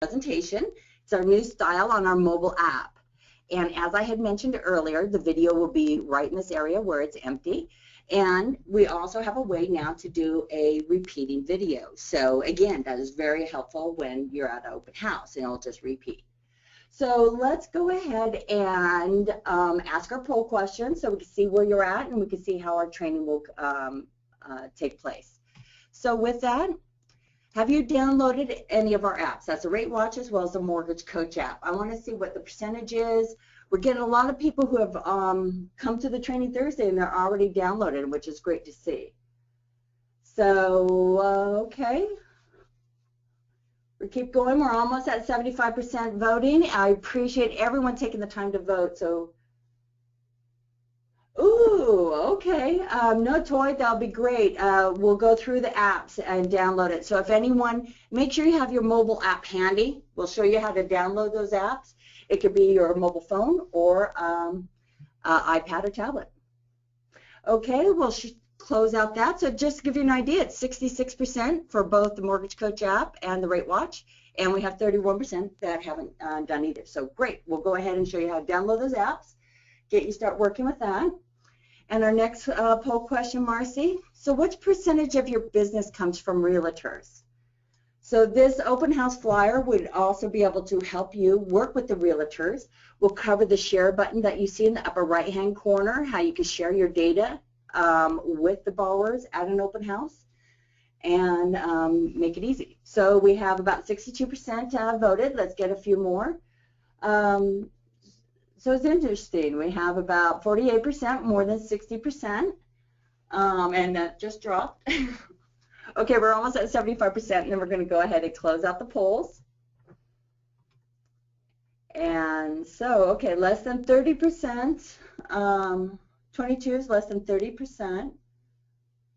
presentation. It's our new style on our mobile app. And as I had mentioned earlier, the video will be right in this area where it's empty. And we also have a way now to do a repeating video. So again, that is very helpful when you're at an open house, and it'll just repeat. So let's go ahead and ask our poll question so we can see where you're at and we can see how our training will take place. So with that, have you downloaded any of our apps? That's the Rate Watch as well as the Mortgage Coach app. I want to see what the percentage is. We're getting a lot of people who have come to the training Thursday and they're already downloaded, which is great to see. So, okay. We keep going. We're almost at 75% voting. I appreciate everyone taking the time to vote. So, ooh, okay. No toy, that'll be great. We'll go through the apps and download it. So if anyone, make sure you have your mobile app handy. We'll show you how to download those apps. It could be your mobile phone or iPad or tablet. Okay, we'll close out that. So just to give you an idea, it's 66% for both the Mortgage Coach app and the Rate Watch, and we have 31% that haven't done either. So great. We'll go ahead and show you how to download those apps, get you start working with that. And our next poll question, Marcy. So which percentage of your business comes from realtors? So this open house flyer would also be able to help you work with the realtors. We'll cover the share button that you see in the upper right-hand corner, how you can share your data with the borrowers at an open house and make it easy. So we have about 62% voted. Let's get a few more. So it's interesting. We have about 48%, more than 60%, and that just dropped. Okay, we're almost at 75%, and then we're going to go ahead and close out the polls. And so, okay, less than 30%. 22 is less than 30%.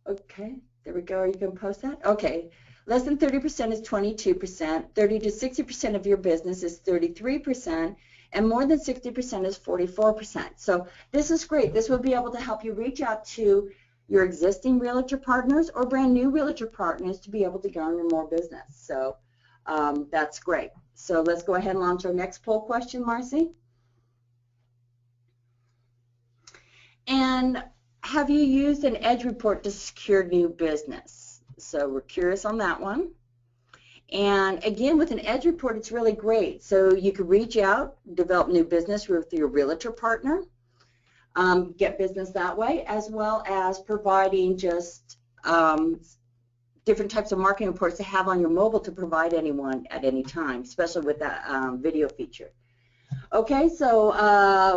Okay, there we go. Are you going to post that? Okay, less than 30% is 22%. 30 to 60% of your business is 33%. And more than 60% is 44%. So this is great. This will be able to help you reach out to your existing realtor partners or brand new realtor partners to be able to garner more business. So that's great. So let's go ahead and launch our next poll question, Marcy. And have you used an Edge report to secure new business? So we're curious on that one. And again, with an Edge report, it's really great. So you can reach out, develop new business with your realtor partner, get business that way, as well as providing just different types of marketing reports to have on your mobile to provide anyone at any time, especially with that video feature. Okay, so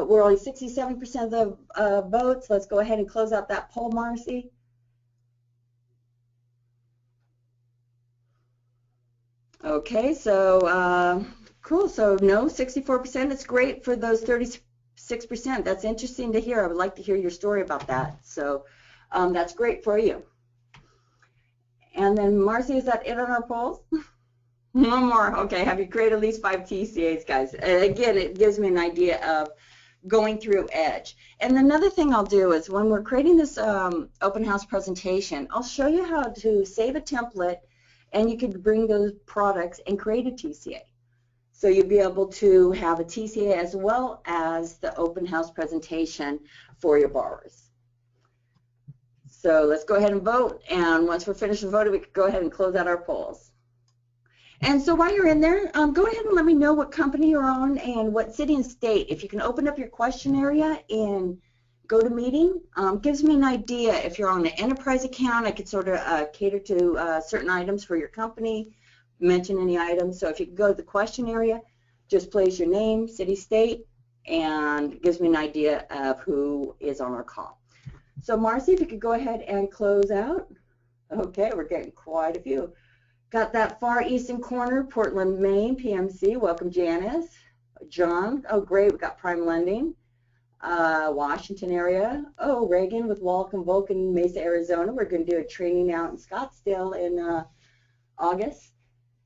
we're only 67% of the votes. Let's go ahead and close out that poll, Marcy. Okay, so cool. So no, 64%. It's great for those 36%. That's interesting to hear. I would like to hear your story about that. So that's great for you. And then Marcy, is that it on our polls? One more. Okay, have you created at least 5 TCAs, guys? And again, it gives me an idea of going through Edge. And another thing I'll do is when we're creating this open house presentation, I'll show you how to save a template, and you can bring those products and create a TCA. So you'll be able to have a TCA as well as the open house presentation for your borrowers. So let's go ahead and vote, and once we're finished voting, we can go ahead and close out our polls. And so while you're in there, go ahead and let me know what company you're on and what city and state. If you can open up your question area in GoToMeeting, gives me an idea. If you're on an enterprise account, I could sort of cater to certain items for your company, mention any items. So if you can go to the question area, just place your name, city, state, and it gives me an idea of who is on our call. So Marcy, if you could go ahead and close out. Okay, we're getting quite a few. Got that far eastern corner, Portland, Maine, PMC. Welcome, Janice. John, oh great, we got Prime Lending. Washington area. Oh, Reagan with Welcome Vulcan, Mesa, Arizona. We're going to do a training out in Scottsdale in August.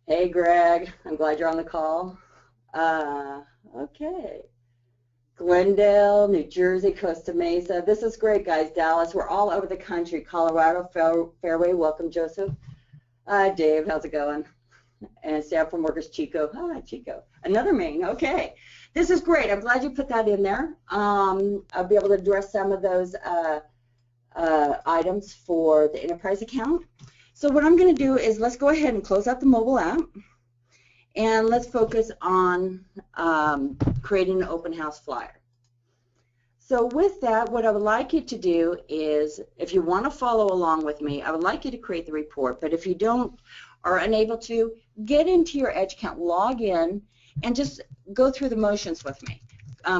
Hey, Greg, I'm glad you're on the call. Okay. Glendale, New Jersey, Costa Mesa. This is great, guys. Dallas, we're all over the country. Colorado, Fairway. Welcome, Joseph. Dave, how's it going? and San Mortgage Chico. Hi, Chico. Another Maine. Okay. This is great. I'm glad you put that in there. I'll be able to address some of those items for the enterprise account. So what I'm going to do is let's go ahead and close out the mobile app, and let's focus on creating an open house flyer. So with that, what I would like you to do is, if you want to follow along with me, I would like you to create the report. But if you don't, are unable to, get into your Edge account, log in, and just go through the motions with me.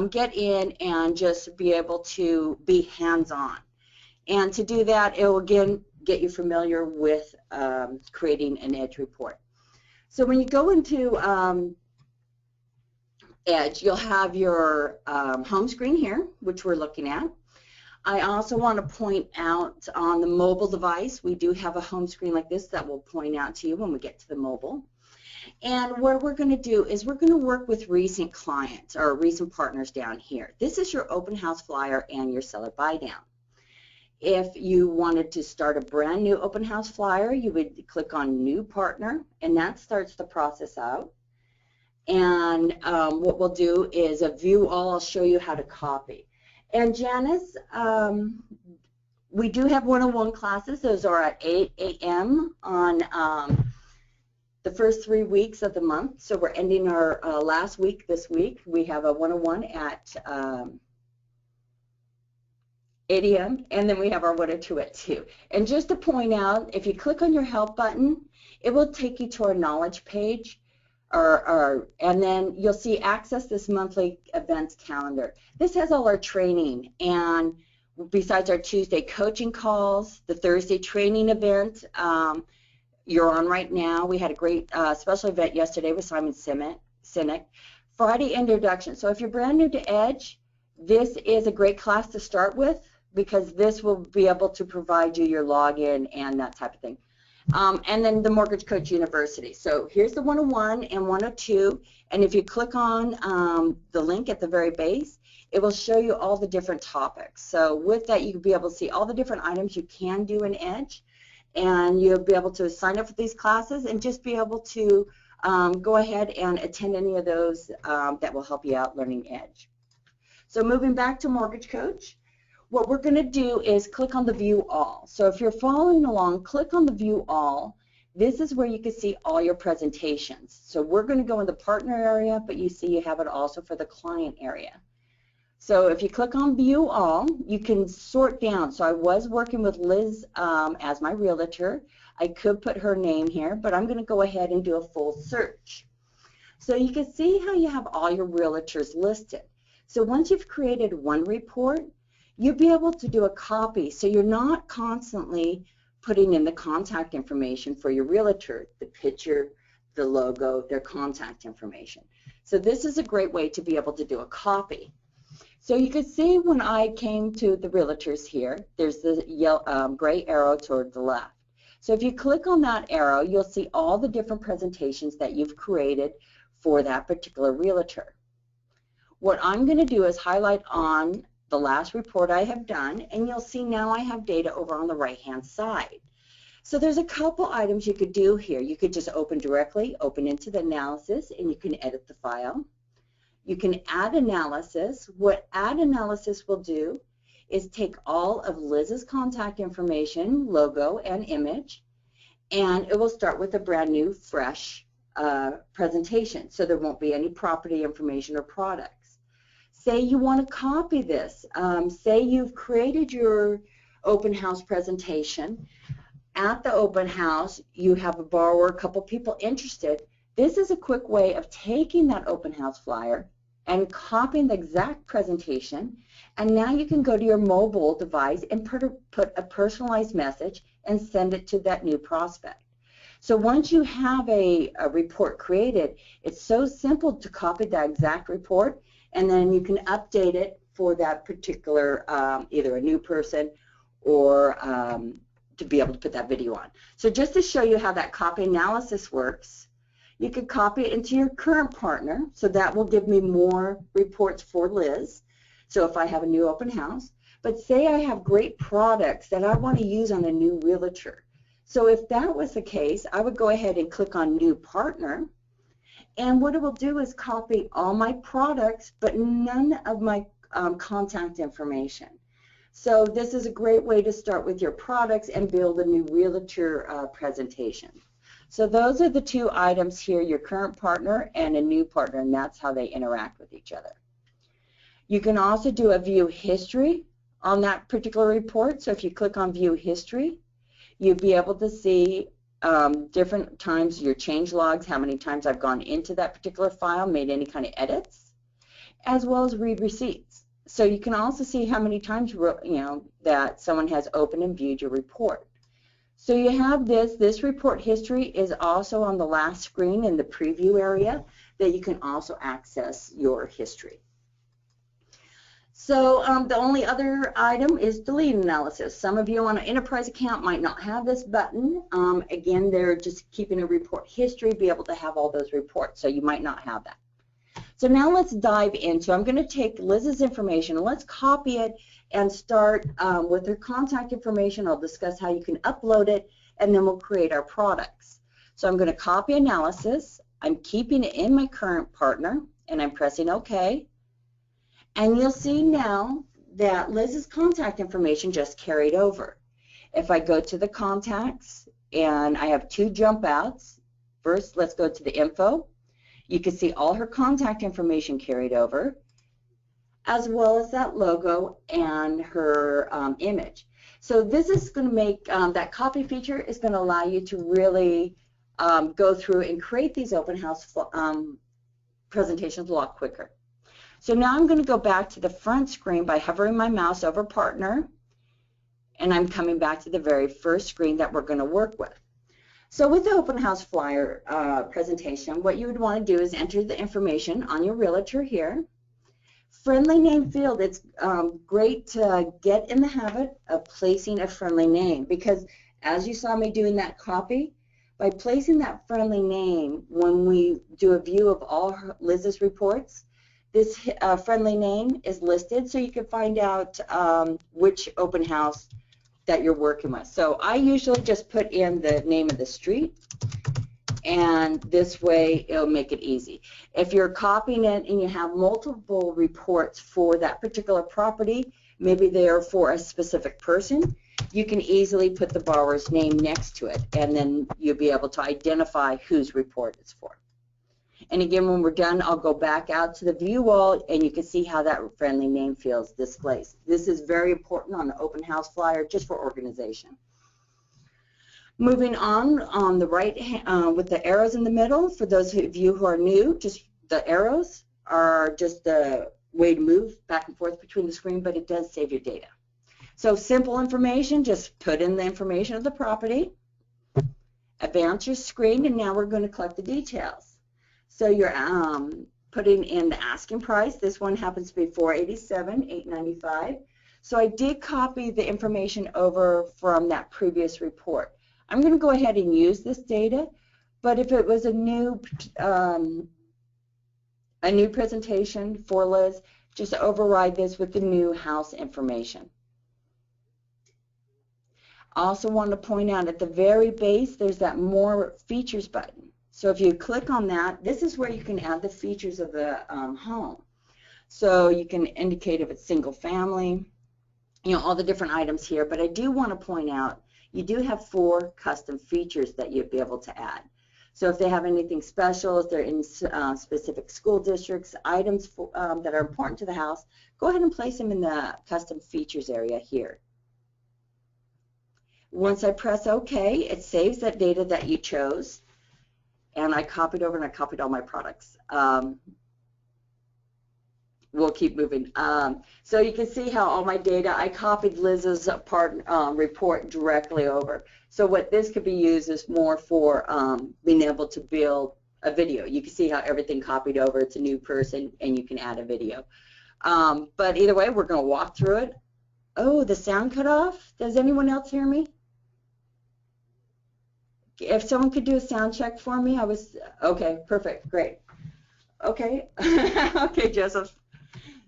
Get in and just be able to be hands-on. And to do that, it will again get you familiar with creating an Edge report. So when you go into Edge, you'll have your home screen here, which we're looking at. I also want to point out on the mobile device, we do have a home screen like this that will point out to you when we get to the mobile. And what we're going to do is we're going to work with recent clients or recent partners down here. This is your open house flyer and your seller buy down. If you wanted to start a brand new open house flyer, you would click on new partner, and that starts the process out. And what we'll do is a view all. I'll show you how to copy. And Janice, we do have one-on-one classes. Those are at 8 a.m. on the first 3 weeks of the month. So we're ending our last week this week. We have a one-on-one at 8 a.m. and then we have our 102 at 2. And just to point out, if you click on your help button, it will take you to our knowledge page. And then you'll see access this monthly events calendar. This has all our training, and besides our Tuesday coaching calls, the Thursday training event you're on right now. We had a great special event yesterday with Simon Sinek. Friday introduction. So if you're brand new to Edge, this is a great class to start with because this will be able to provide you your login and that type of thing. And then the Mortgage Coach University. So here's the 101 and 102, and if you click on the link at the very base, it will show you all the different topics. So with that, you'll be able to see all the different items you can do in Edge, and you'll be able to sign up for these classes and just be able to go ahead and attend any of those that will help you out learning Edge. So moving back to Mortgage Coach, what we're going to do is click on the View All. So if you're following along, click on the View All. This is where you can see all your presentations. So we're going to go in the partner area, but you see you have it also for the client area. So if you click on View All, you can sort down. So I was working with Liz as my realtor. I could put her name here, but I'm going to go ahead and do a full search. So you can see how you have all your realtors listed. So once you've created one report, you'll be able to do a copy, so you're not constantly putting in the contact information for your realtor, the picture, the logo, their contact information. So this is a great way to be able to do a copy. So you can see when I came to the realtors here, there's the yellow, gray arrow toward the left. So if you click on that arrow, you'll see all the different presentations that you've created for that particular realtor. What I'm going to do is highlight on the last report I have done, and you'll see now I have data over on the right-hand side. So there's a couple items you could do here. You could just open into the analysis, and you can edit the file. You can add analysis. What add analysis will do is take all of Liz's contact information, logo, and image, and it will start with a brand new, fresh presentation. So there won't be any property information or products. Say you want to copy this. Say you've created your open house presentation. At the open house, you have a borrower, a couple people interested. This is a quick way of taking that open house flyer and copying the exact presentation, and now you can go to your mobile device and put a personalized message and send it to that new prospect. So once you have a report created, it's so simple to copy that exact report, and then you can update it for that particular, either a new person or to be able to put that video on. So just to show you how that copy analysis works, you could copy it into your current partner, so that will give me more reports for Liz. So if I have a new open house, but say I have great products that I want to use on a new realtor. So if that was the case, I would go ahead and click on New Partner. And what it will do is copy all my products, but none of my contact information. So this is a great way to start with your products and build a new realtor presentation. So those are the two items here, your current partner and a new partner, and that's how they interact with each other. You can also do a view history on that particular report. So if you click on view history, you'll be able to see different times your change logs, how many times I've gone into that particular file, made any kind of edits, as well as read receipts. So you can also see how many times that someone has opened and viewed your report. So you have this report history is also on the last screen in the preview area that you can also access your history. So the only other item is delete analysis. Some of you on an enterprise account might not have this button. Again, they're just keeping a report history, be able to have all those reports, so you might not have that. So now let's dive into, I'm going to take Liz's information and let's copy it and start with her contact information. I'll discuss how you can upload it, and then we'll create our products. So I'm going to copy analysis. I'm keeping it in my current partner, and I'm pressing OK. And you'll see now that Liz's contact information just carried over. If I go to the contacts, and I have two jump outs. First, let's go to the info. You can see all her contact information carried over, as well as that logo and her image. So this is going to make, that copy feature is going to allow you to really go through and create these open house presentations a lot quicker. So now I'm going to go back to the front screen by hovering my mouse over partner, and I'm coming back to the very first screen that we're going to work with. So with the open house flyer presentation, what you would want to do is enter the information on your realtor here. Friendly name field, it's great to get in the habit of placing a friendly name, because as you saw me doing that copy, by placing that friendly name, when we do a view of all Liz's reports, this friendly name is listed so you can find out which open house that you're working with. So I usually just put in the name of the street, and this way it'll make it easy. If you're copying it and you have multiple reports for that particular property, maybe they are for a specific person, you can easily put the borrower's name next to it, and then you'll be able to identify whose report it's for. And again, when we're done, I'll go back out to the view wall, and you can see how that friendly name field displays. This is very important on the open house flyer, just for organization. Moving on the right with the arrows in the middle, for those of you who are new, just the arrows are just the way to move back and forth between the screen, but it does save your data. So simple information, just put in the information of the property, advance your screen, and now we're going to collect the details. So you're putting in the asking price. This one happens to be $487,895. So I did copy the information over from that previous report. I'm going to go ahead and use this data, but if it was a new presentation for Liz, just override this with the new house information. I also want to point out at the very base, there's that More Features button. So if you click on that, this is where you can add the features of the home. So you can indicate if it's single family, all the different items here. But I do want to point out, you do have 4 custom features that you'd be able to add. So if they have anything special, if they're in specific school districts, items that are important to the house, go ahead and place them in the custom features area here. Once I press OK, it saves that data that you chose. And I copied over, and I copied all my products. We'll keep moving. So you can see how all my data, I copied Liz's report directly over. So what this could be used is more for being able to build a video. You can see how everything copied over. It's a new person, and you can add a video. But either way, we're going to walk through it. Oh, the sound cut off. Does anyone else hear me? If someone could do a sound check for me, okay, perfect, great. Okay, okay, Joseph.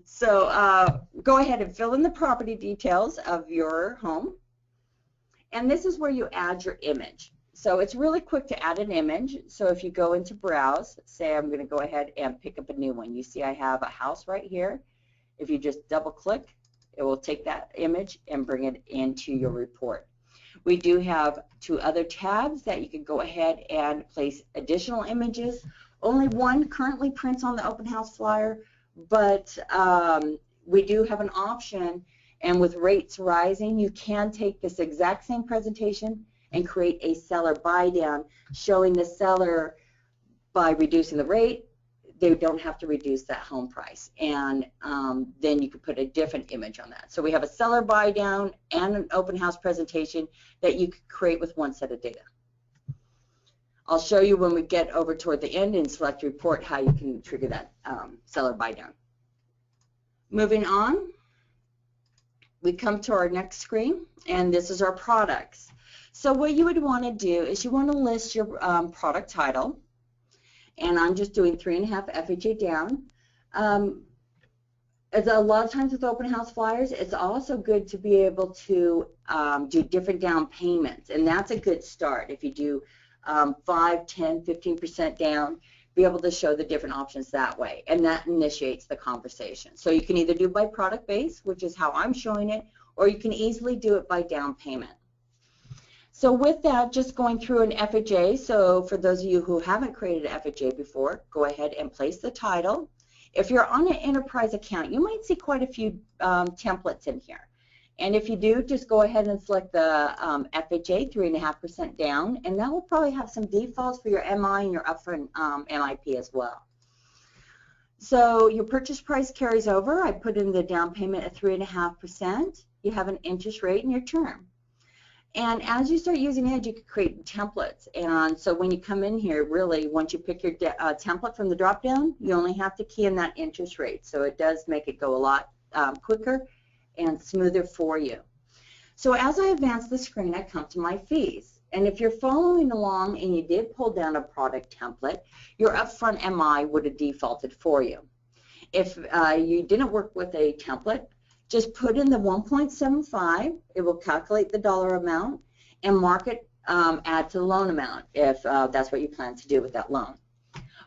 So go ahead and fill in the property details of your home. And this is where you add your image. So it's really quick to add an image. So if you go into Browse, say I'm going to go ahead and pick up a new one. You see I have a house right here. If you just double click, it will take that image and bring it into your report. We do have 2 other tabs that you can go ahead and place additional images. Only one currently prints on the open house flyer, but we do have an option, and with rates rising, you can take this exact same presentation and create a seller buy down, showing the seller by reducing the rate, they don't have to reduce that home price. And then you could put a different image on that. So we have a seller buy down and an open house presentation that you could create with one set of data. I'll show you when we get over toward the end and select report how you can trigger that seller buy down. Moving on, we come to our next screen, and this is our products. So what you would want to do is you want to list your product title, and I'm just doing 3.5 FHA down. As a lot of times with open house flyers, it's also good to be able to do different down payments, and that's a good start. If you do 5, 10, 15% down, be able to show the different options that way, and that initiates the conversation. So you can either do by product base, which is how I'm showing it, or you can easily do it by down payment. So with that, just going through an FHA, so for those of you who haven't created an FHA before, go ahead and place the title. If you're on an enterprise account, you might see quite a few templates in here. And if you do, just go ahead and select the FHA, 3.5% down, and that will probably have some defaults for your MI and your upfront MIP as well. So your purchase price carries over. I put in the down payment at 3.5%. You have an interest rate in your term. And as you start using Edge, you can create templates. And so when you come in here, really, once you pick your template from the drop-down, you only have to key in that interest rate. So it does make it go a lot quicker and smoother for you. So as I advance the screen, I come to my fees. And if you're following along and you did pull down a product template, your upfront MI would have defaulted for you. If you didn't work with a template, just put in the 1.75, it will calculate the dollar amount, and mark it, add to the loan amount if that's what you plan to do with that loan.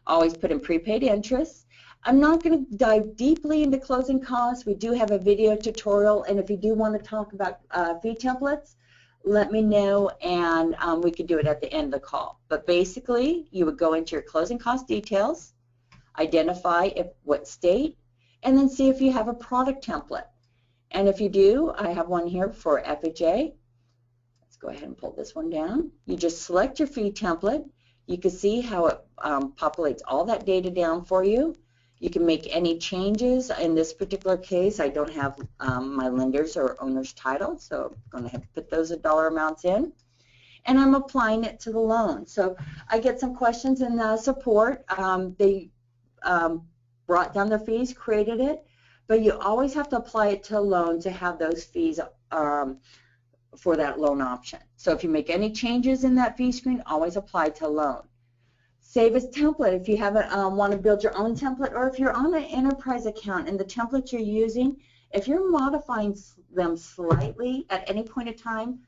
Always put in prepaid interest. I'm not going to dive deeply into closing costs. We do have a video tutorial, and if you do want to talk about fee templates, let me know, and we could do it at the end of the call. But basically, you would go into your closing cost details, identify what state, and then see if you have a product template. And if you do, I have one here for FHA. Let's go ahead and pull this one down. You just select your fee template. You can see how it populates all that data down for you. You can make any changes. In this particular case, I don't have my lender's or owner's title, so I'm going to have to put those dollar amounts in. And I'm applying it to the loan. So I get some questions in the support. They brought down their fees, created it. But you always have to apply it to a loan to have those fees for that loan option. So if you make any changes in that fee screen, always apply to loan. Save as template if you haven't want to build your own template, or if you're on an enterprise account and the templates you're using, if you're modifying them slightly at any point in time,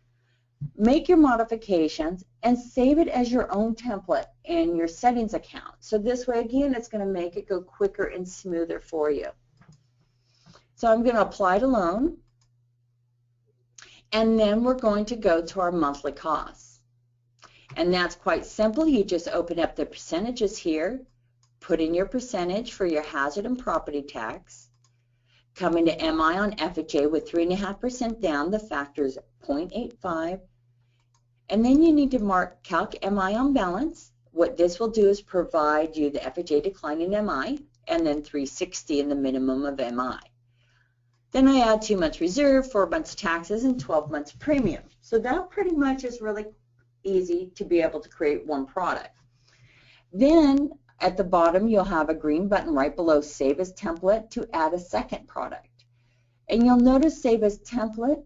make your modifications and save it as your own template in your settings account. So this way, again, it's going to make it go quicker and smoother for you. So I'm going to apply to loan, and then we're going to go to our monthly costs. And that's quite simple. You just open up the percentages here, put in your percentage for your hazard and property tax, come into MI on FHA with 3.5% down, the factor is 0.85, and then you need to mark Calc MI on balance. What this will do is provide you the FHA decline in MI, and then 360 in the minimum of MI. Then I add 2 months reserve, 4 months taxes, and 12 months premium. So that pretty much is really easy to be able to create one product. Then at the bottom, you'll have a green button right below Save as Template to add a second product. And you'll notice Save as Template.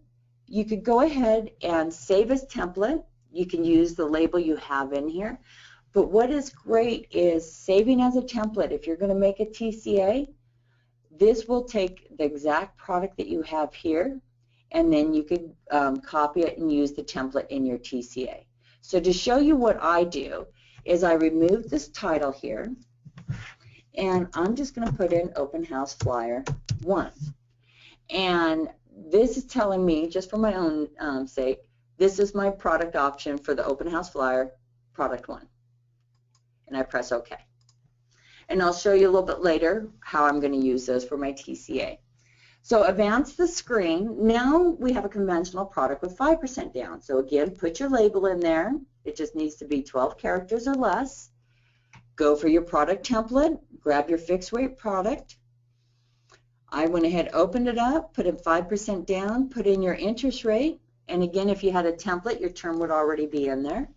You could go ahead and save as template. You can use the label you have in here. But what is great is saving as a template. If you're going to make a TCA, this will take the exact product that you have here and then you could copy it and use the template in your TCA. So to show you what I do is I remove this title here, and I'm just going to put in Open House Flyer 1. And this is telling me, just for my own sake, this is my product option for the Open House Flyer, Product 1. And I press OK. And I'll show you a little bit later how I'm going to use those for my TCA. So advance the screen. Now we have a conventional product with 5% down. So again, put your label in there. It just needs to be 12 characters or less. Go for your product template. Grab your fixed rate product. I went ahead, opened it up, put in 5% down, put in your interest rate. And again, if you had a template, your term would already be in there.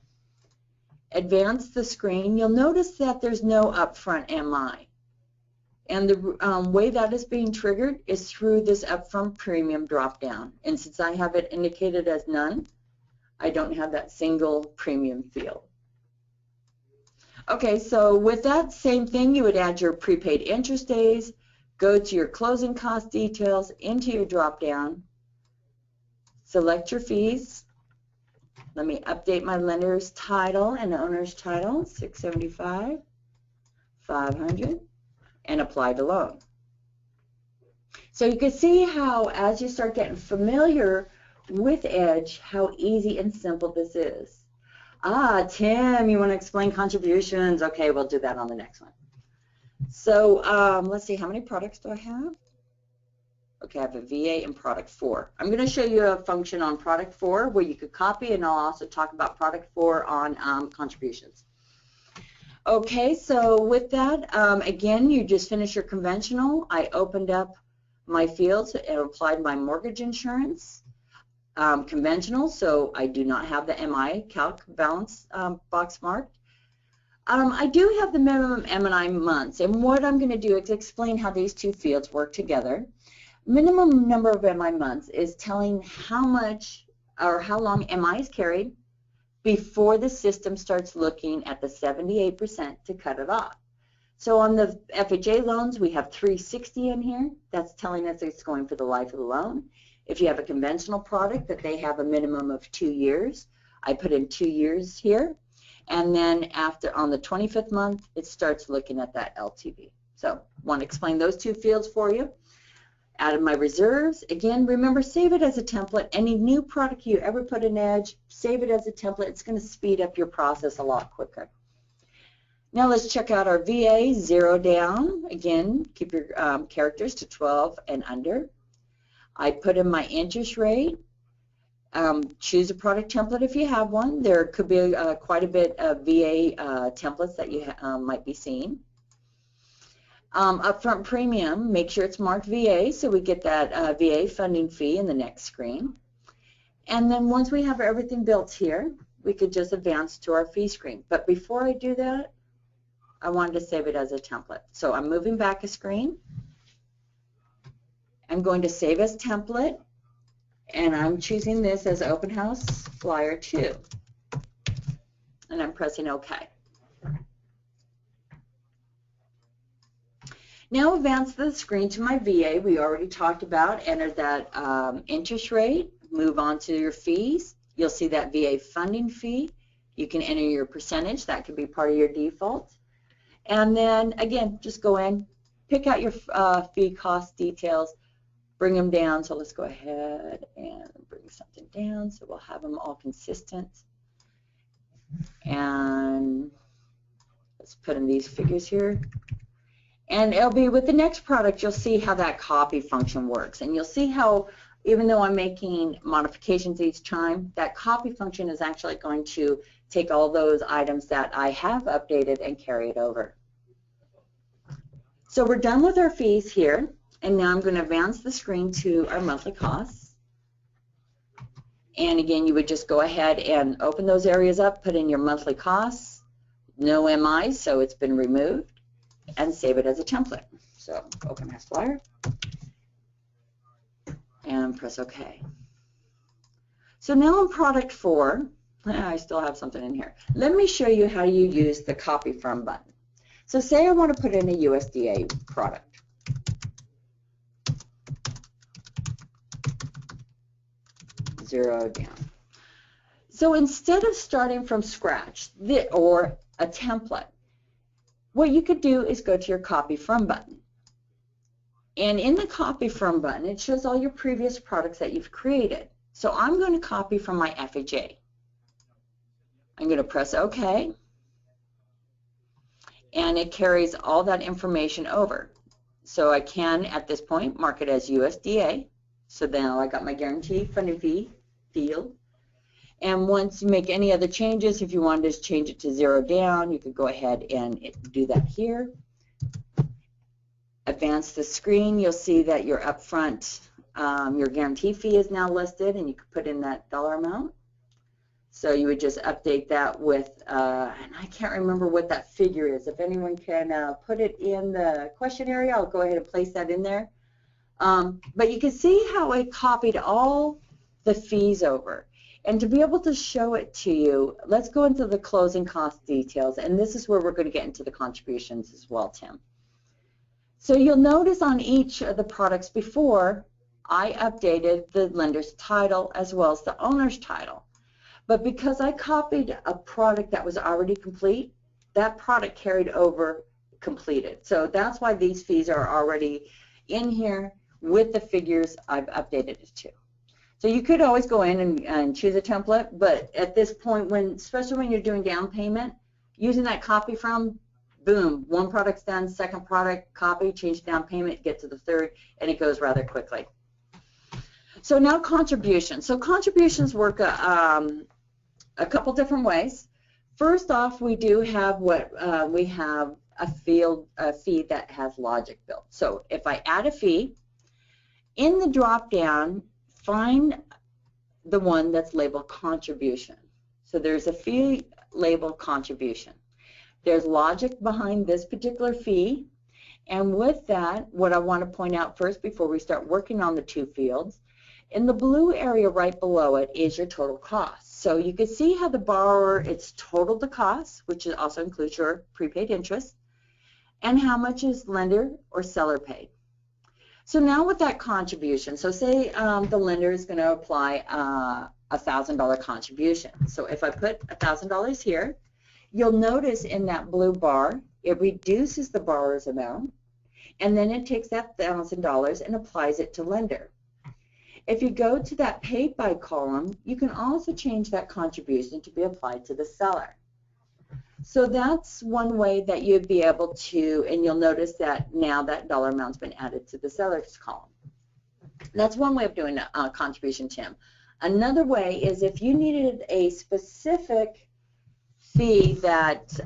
Advance the screen. You'll notice that there's no upfront MI. And the way that is being triggered is through this upfront premium drop-down. And since I have it indicated as none, I don't have that single premium field. Okay, so with that same thing, you would add your prepaid interest days, go to your closing cost details, into your drop-down, select your fees. Let me update my lender's title and owner's title, $675, $500. And apply the loan. So you can see how, as you start getting familiar with Edge, how easy and simple this is. Tim, you want to explain contributions? Okay, we'll do that on the next one. So let's see, how many products do I have? Okay, I have a VA and product 4. I'm going to show you a function on product 4 where you could copy, and I'll also talk about product 4 on contributions. Okay, so with that, again, you just finished your conventional. I opened up my fields and applied my mortgage insurance. Conventional, so I do not have the MI calc balance box marked. I do have the minimum M&I months, and what I'm going to do is explain how these two fields work together. Minimum number of MI months is telling how much or how long MI is carried before the system starts looking at the 78% to cut it off. So on the FHA loans, we have 360 in here. That's telling us it's going for the life of the loan. If you have a conventional product that they have a minimum of 2 years, I put in 2 years here. And then after, on the 25th month, it starts looking at that LTV. So want to explain those two fields for you. Added my reserves. Again, remember, save it as a template. Any new product you ever put in Edge, save it as a template. It's going to speed up your process a lot quicker. Now let's check out our VA, 0 down. Again, keep your characters to 12 and under. I put in my interest rate. Choose a product template if you have one. There could be quite a bit of VA templates that you might be seeing. Upfront premium, make sure it's marked VA so we get that VA funding fee in the next screen. And then once we have everything built here, we could just advance to our fee screen. But before I do that, I wanted to save it as a template. So I'm moving back a screen. I'm going to save as template, and I'm choosing this as Open House Flyer 2. And I'm pressing OK. Now advance the screen to my VA. We already talked about, enter that interest rate, move on to your fees. You'll see that VA funding fee. You can enter your percentage. That could be part of your default. And then, again, just go in, pick out your fee cost details, bring them down. So let's go ahead and bring something down so we'll have them all consistent. And let's put in these figures here. And it'll be with the next product, you'll see how that copy function works. And you'll see how, even though I'm making modifications each time, that copy function is actually going to take all those items that I have updated and carry it over. So we're done with our fees here. And now I'm going to advance the screen to our monthly costs. And again, you would just go ahead and open those areas up, put in your monthly costs, no MI, so it's been removed, and save it as a template. So Open House Flyer, and press OK. So now in product 4, I still have something in here. Let me show you how you use the copy from button. So say I want to put in a USDA product. 0 down. So instead of starting from scratch or a template, what you could do is go to your Copy From button. And in the Copy From button, it shows all your previous products that you've created. So I'm going to copy from my FHA. I'm going to press OK. And it carries all that information over. So I can, at this point, mark it as USDA. So now I got my guarantee funding fee field. And once you make any other changes, if you wanted to change it to 0 down, you could go ahead and do that here. Advance the screen, you'll see that your upfront, your guarantee fee is now listed, and you could put in that dollar amount. So you would just update that with, and I can't remember what that figure is. If anyone can put it in the question area, I'll go ahead and place that in there. But you can see how I copied all the fees over. And to be able to show it to you, let's go into the closing cost details. And this is where we're going to get into the contributions as well, Tim. So you'll notice on each of the products before, I updated the lender's title as well as the owner's title. But because I copied a product that was already complete, that product carried over completed. So that's why these fees are already in here with the figures I've updated it to. So you could always go in and choose a template, but at this point, especially when you're doing down payment, using that Copy From, boom, one product's done, second product, copy, change down payment, get to the third, and it goes rather quickly. So now contributions. So contributions work a couple different ways. First off, we do have we have a fee that has logic built. So if I add a fee, in the drop down, find the one that's labeled contribution. So there's a fee labeled contribution. There's logic behind this particular fee, and with that, what I want to point out first before we start working on the two fields, in the blue area right below it is your total cost. So you can see how the borrower, it's total the cost, which also includes your prepaid interest, and how much is lender or seller paid. So now with that contribution, so say the lender is going to apply a $1,000 contribution. So if I put $1,000 here, you'll notice in that blue bar, it reduces the borrower's amount, and then it takes that $1,000 and applies it to lender. If you go to that paid by column, you can also change that contribution to be applied to the seller. So that's one way that you'd be able to, and you'll notice that now that dollar amount's been added to the seller's column. That's one way of doing a contribution, Tim. Another way is if you needed a specific fee that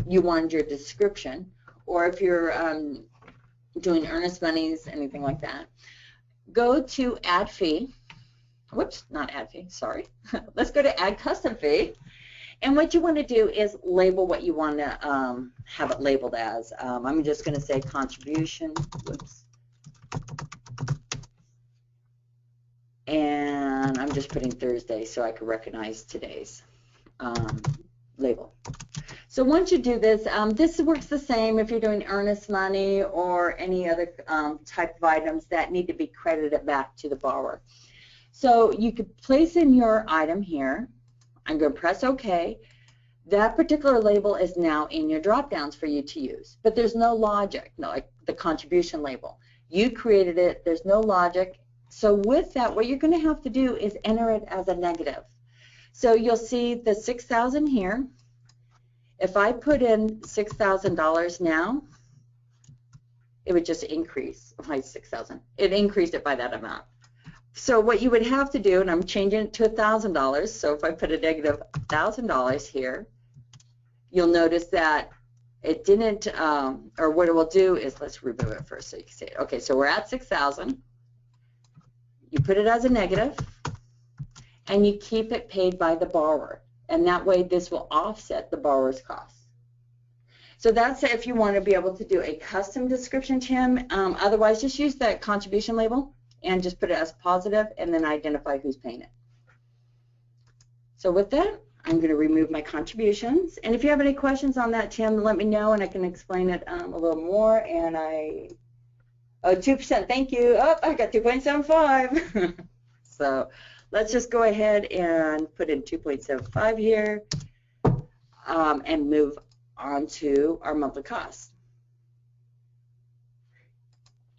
you wanted your description, or if you're doing earnest monies, anything like that, go to Add Fee. Whoops, not Add Fee, sorry. Let's go to Add Custom Fee. And what you want to do is label what you want to have it labeled as. I'm just going to say contribution. Whoops. And I'm just putting Thursday so I can recognize today's label. So once you do this, this works the same if you're doing earnest money or any other type of items that need to be credited back to the borrower. So you could place in your item here. I'm going to press OK. That particular label is now in your drop downs for you to use, but there's no logic, no, like the contribution label. You created it, there's no logic. So with that, what you're going to have to do is enter it as a negative. So you'll see the $6,000 here. If I put in $6,000 now, it would just increase by $6,000. It increased it by that amount. So what you would have to do, and I'm changing it to $1,000, so if I put a negative $1,000 here, you'll notice that it didn't, or what it will do is, let's remove it first so you can see it. Okay, so we're at 6,000. You put it as a negative, and you keep it paid by the borrower, and that way this will offset the borrower's costs. So that's if you want to be able to do a custom description, Tim. Otherwise, just use that contribution label and just put it as positive and then identify who's paying it. So with that, I'm going to remove my contributions. And if you have any questions on that, Tim, let me know and I can explain it a little more. And oh, 2%, thank you. Oh, I got 2.75. So let's just go ahead and put in 2.75 here and move on to our monthly costs.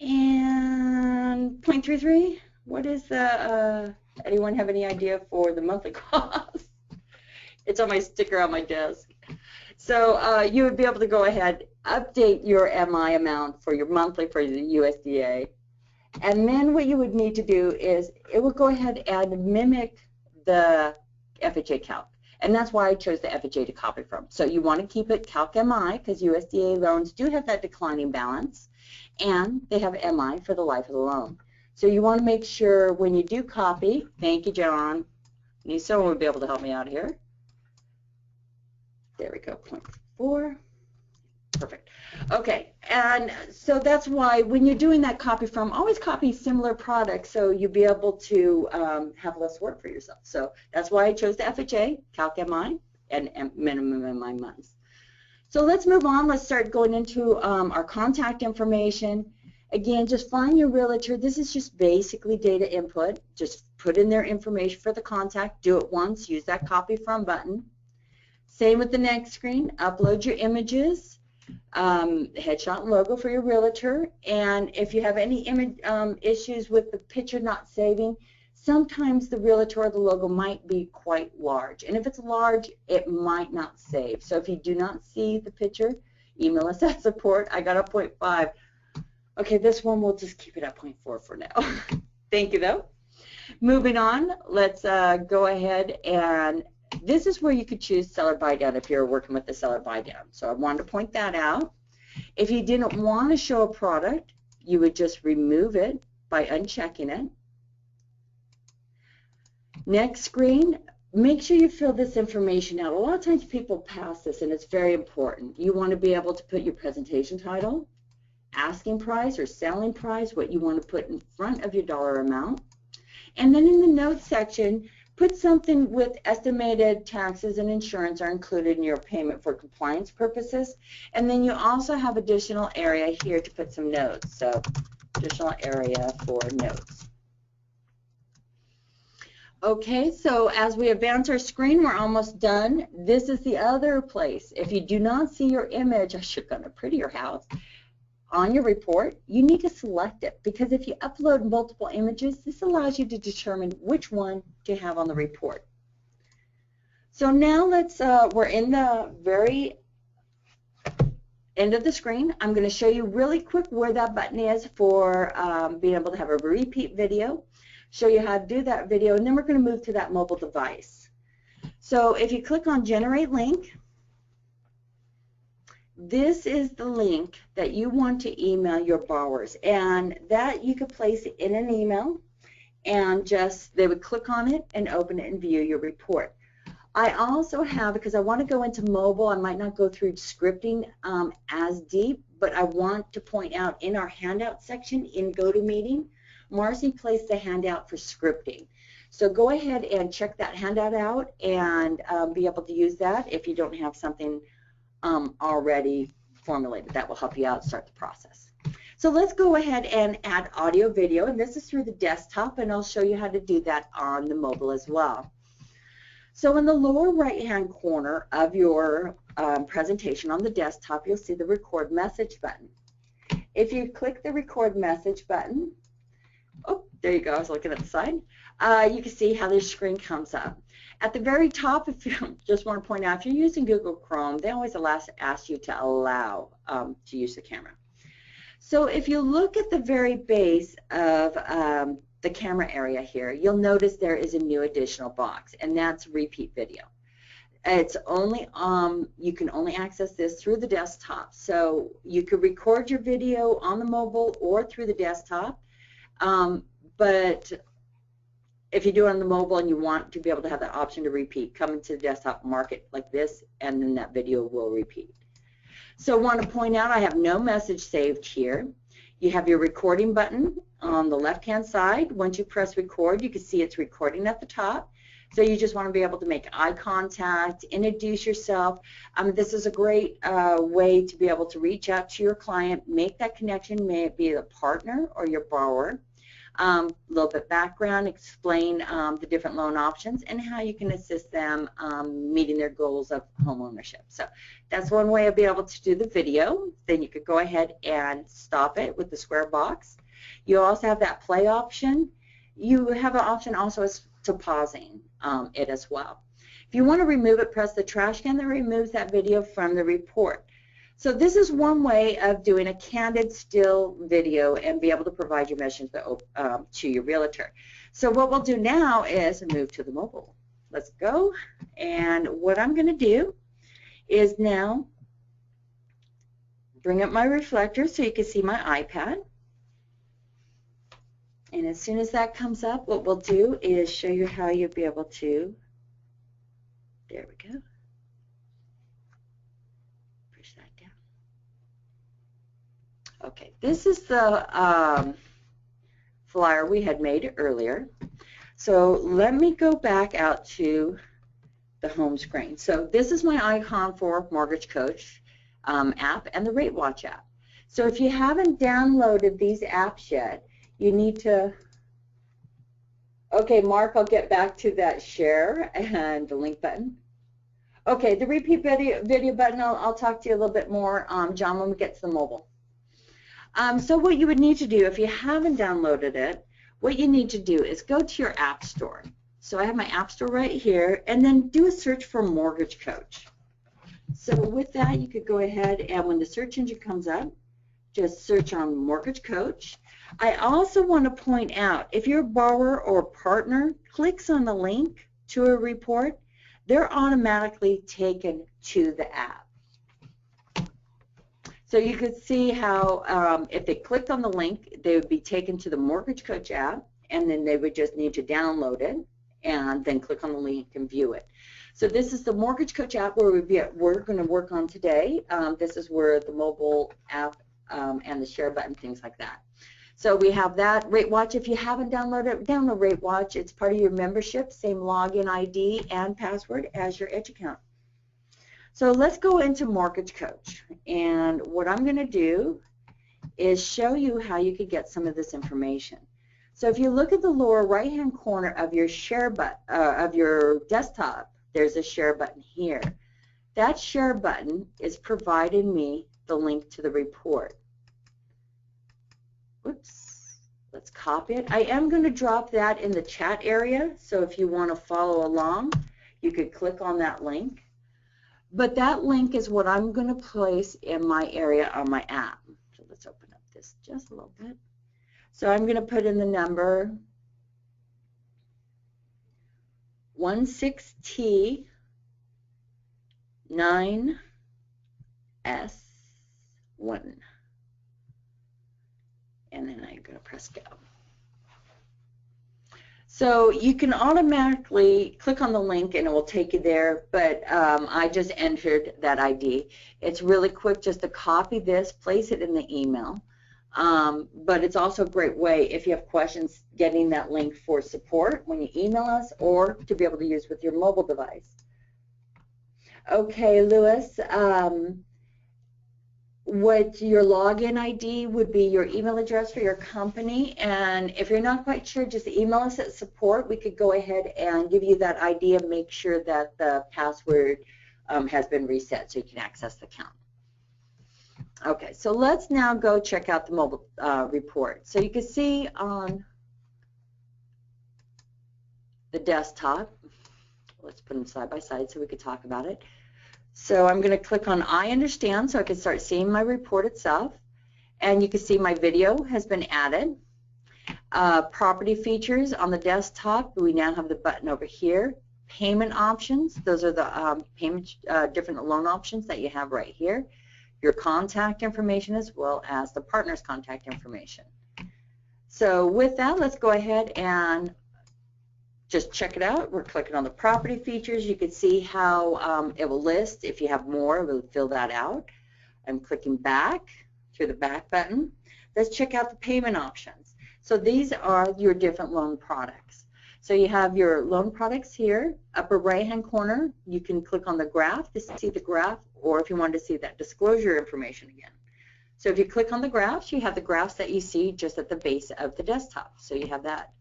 And 0.33, what is the, anyone have any idea for the monthly cost? It's on my sticker on my desk. So you would be able to go ahead, update your MI amount for your monthly for the USDA. And then what you would need to do is it will go ahead and mimic the FHA calc. And that's why I chose the FHA to copy from. So you want to keep it calc MI because USDA loans do have that declining balance. And they have MI for the life of the loan. So you want to make sure when you do copy, thank you, John. Someone would be able to help me out here. There we go, 0.4. Perfect. Okay, and so that's why when you're doing that copy from, always copy similar products so you'll be able to have less work for yourself. So that's why I chose the FHA, calc MI, and minimum MI months. So let's move on. Let's start going into our contact information. Again, just find your realtor. This is just basically data input. Just put in their information for the contact. Do it once. Use that copy from button. Same with the next screen. Upload your images, headshot and logo for your realtor. And if you have any image issues with the picture not saving, sometimes the realtor or the logo might be quite large. And if it's large, it might not save. So if you do not see the picture, email us at support. I got a 0.5. Okay, this one we'll just keep it at 0.4 for now. Thank you, though. Moving on, let's go ahead and this is where you could choose seller buy down if you're working with the seller buy down. So I wanted to point that out. If you didn't want to show a product, you would just remove it by unchecking it. Next screen, make sure you fill this information out. A lot of times people pass this and it's very important. You want to be able to put your presentation title, asking price or selling price, what you want to put in front of your dollar amount. And then in the notes section, put something with estimated taxes and insurance are included in your payment for compliance purposes. And then you also have additional area here to put some notes. So additional area for notes. Okay, so as we advance our screen, we're almost done. This is the other place. If you do not see your image, I should have done a prettier house, on your report, you need to select it because if you upload multiple images, this allows you to determine which one to have on the report. So now let's, we're in the very end of the screen. I'm going to show you really quick where that button is for being able to have a repeat video, show you how to do that video, and then we're going to move to that mobile device. So if you click on Generate Link, this is the link that you want to email your borrowers, and that you could place it in an email and just they would click on it and open it and view your report. I also have, because I want to go into mobile, I might not go through scripting as deep, but I want to point out in our handout section in GoToMeeting, Marcy placed the handout for scripting. So go ahead and check that handout out and be able to use that if you don't have something already formulated. That will help you out start the process. So let's go ahead and add audio video, and this is through the desktop, and I'll show you how to do that on the mobile as well. So in the lower right hand corner of your presentation on the desktop, you'll see the record message button. If you click the record message button, oh, there you go, I was looking at the side, you can see how this screen comes up. At the very top, if you just want to point out, if you're using Google Chrome, they always ask you to allow to use the camera. So if you look at the very base of the camera area here, you'll notice there is a new additional box, and that's repeat video. It's only you can only access this through the desktop. So you could record your video on the mobile or through the desktop, but if you do it on the mobile and you want to be able to have that option to repeat, come into the desktop, mark it like this, and then that video will repeat. So I want to point out I have no message saved here. You have your recording button on the left-hand side. Once you press record, you can see it's recording at the top. So you just want to be able to make eye contact, introduce yourself. This is a great way to be able to reach out to your client, make that connection, may it be a partner or your borrower. A little bit background, explain the different loan options and how you can assist them meeting their goals of home ownership. So that's one way of being able to do the video. Then you could go ahead and stop it with the square box. You also have that play option. You have an option also as to pausing it as well. If you want to remove it, press the trash can that removes that video from the report. So this is one way of doing a candid still video and be able to provide your message to your realtor. So what we'll do now is move to the mobile. Let's go. And what I'm going to do is now bring up my reflector so you can see my iPad. And as soon as that comes up, what we'll do is show you how you'll be able to, there we go. Push that down. Okay, this is the flyer we had made earlier. So let me go back out to the home screen. So this is my icon for Mortgage Coach app and the Rate Watch app. So if you haven't downloaded these apps yet, you need to, okay, Mark, I'll get back to that share and the link button. Okay, the repeat video button, I'll talk to you a little bit more, John, when we get to the mobile. So what you would need to do, if you haven't downloaded it, what you need to do is go to your app store. So I have my app store right here, and then do a search for Mortgage Coach. So with that, you could go ahead and when the search engine comes up, just search on Mortgage Coach. I also want to point out, if your borrower or partner clicks on the link to a report, they're automatically taken to the app. So you could see how if they clicked on the link, they would be taken to the Mortgage Coach app, and then they would just need to download it and then click on the link and view it. So this is the Mortgage Coach app where we're going to work on today. This is where the mobile app and the share button, things like that. So we have that. Rate Watch, if you haven't downloaded it, download Rate Watch. It's part of your membership, same login ID and password as your Edge account. So let's go into Mortgage Coach. And what I'm going to do is show you how you could get some of this information. So if you look at the lower right-hand corner of your share button, of your desktop, there's a share button here. That share button is providing me the link to the report. Whoops, let's copy it. I am going to drop that in the chat area, so if you want to follow along, you could click on that link. But that link is what I'm going to place in my area on my app. So let's open up this just a little bit. So I'm going to put in the number 16T9S1. And then I'm going to press go. So you can automatically click on the link and it will take you there, but I just entered that ID. It's really quick just to copy this, place it in the email, but it's also a great way if you have questions getting that link for support when you email us or to be able to use with your mobile device. Okay, Lewis. What your login ID would be your email address for your company, and if you're not quite sure, just email us at support. We could go ahead and give you that ID and make sure that the password has been reset so you can access the account. Okay, so let's now go check out the mobile report. So you can see on the desktop, let's put them side by side so we could talk about it. So I'm going to click on I understand so I can start seeing my report itself. And you can see my video has been added. Property features on the desktop, we now have the button over here. Payment options, those are the different loan options that you have right here. Your contact information as well as the partner's contact information. So with that, let's go ahead and just check it out. We're clicking on the property features. You can see how it will list. If you have more, it will fill that out. I'm clicking back through the back button. Let's check out the payment options. So these are your different loan products. So you have your loan products here, upper right-hand corner. You can click on the graph to see the graph, or if you want to see that disclosure information again. So if you click on the graphs, you have the graphs that you see just at the base of the desktop. So you have that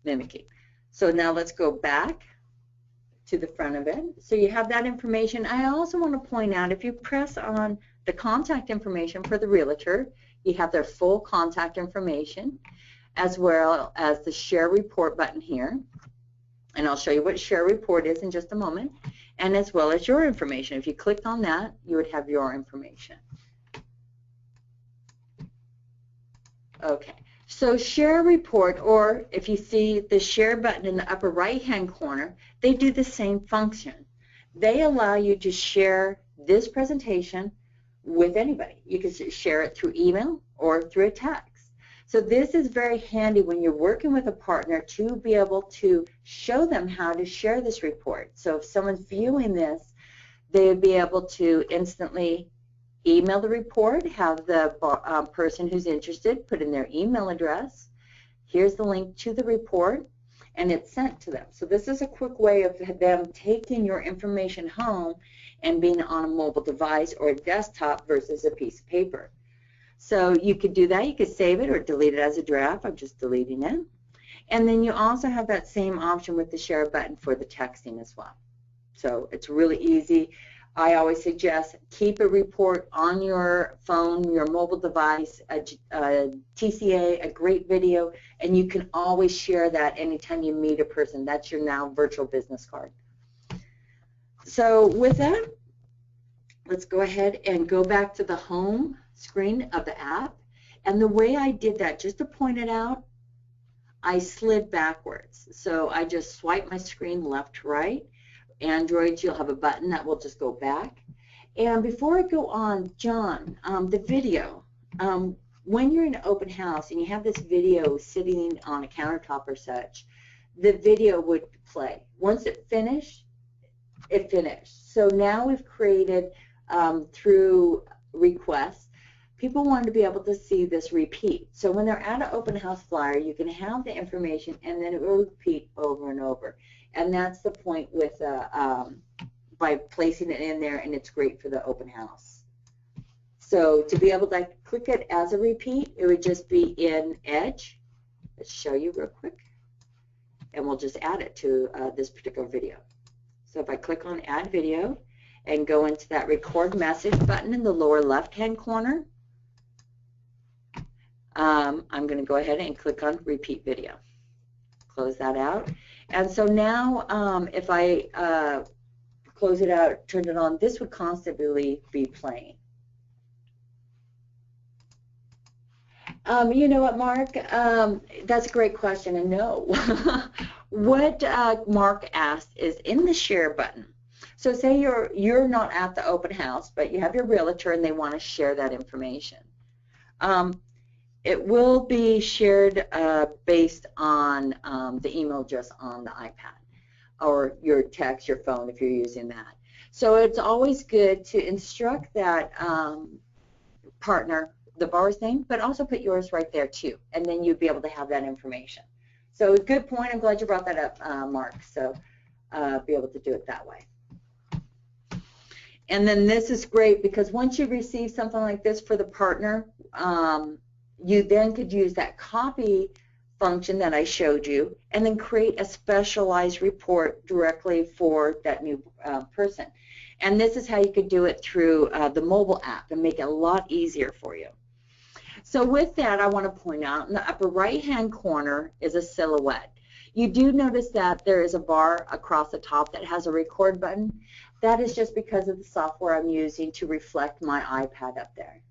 mimicking. So now let's go back to the front of it. So you have that information. I also want to point out, if you press on the contact information for the realtor, you have their full contact information, as well as the share report button here. And I'll show you what share report is in just a moment, and as well as your information. If you clicked on that, you would have your information. Okay, so share report, or if you see the share button in the upper right hand corner, they do the same function. They allow you to share this presentation with anybody. You can share it through email or through a text. So this is very handy when you're working with a partner to be able to show them how to share this report. So if someone's viewing this, they would be able to instantly email the report, have the person who's interested put in their email address. Here's the link to the report, and it's sent to them. So this is a quick way of them taking your information home and being on a mobile device or a desktop versus a piece of paper. So you could do that. You could save it or delete it as a draft. I'm just deleting it. And then you also have that same option with the share button for the texting as well. So it's really easy. I always suggest keep a report on your phone, your mobile device, a TCA, a great video, and you can always share that anytime you meet a person. That's your now virtual business card. So with that, let's go ahead and go back to the home screen of the app. And the way I did that, just to point it out, I slid backwards. So I just swipe my screen left to right. Android, you'll have a button that will just go back. And before I go on, John, the video, when you're in an open house and you have this video sitting on a countertop or such, the video would play. Once it finished, it finished. So now we've created, through requests, people want to be able to see this repeat. So when they're at an open house flyer, you can have the information and then it will repeat over and over. And that's the point with by placing it in there, and it's great for the open house. So to be able to click it as a repeat, it would just be in Edge. Let's show you real quick. And we'll just add it to this particular video. So if I click on Add Video and go into that Record Message button in the lower left-hand corner, I'm going to go ahead and click on Repeat Video. Close that out. And so now if I close it out, turn it on, this would constantly be playing. You know what, Mark? That's a great question, and no. What Mark asked is in the share button. So say you're not at the open house, but you have your realtor and they want to share that information. It will be shared based on the email address on the iPad or your text, your phone if you're using that. So it's always good to instruct that partner the borrower's name, but also put yours right there too, and then you'd be able to have that information. So good point. I'm glad you brought that up, Mark. So be able to do it that way. And then this is great because once you receive something like this for the partner, you then could use that copy function that I showed you and then create a specialized report directly for that new person. And this is how you could do it through the mobile app and make it a lot easier for you. So with that, I want to point out in the upper right-hand corner is a silhouette. You do notice that there is a bar across the top that has a record button. That is just because of the software I'm using to reflect my iPad up there.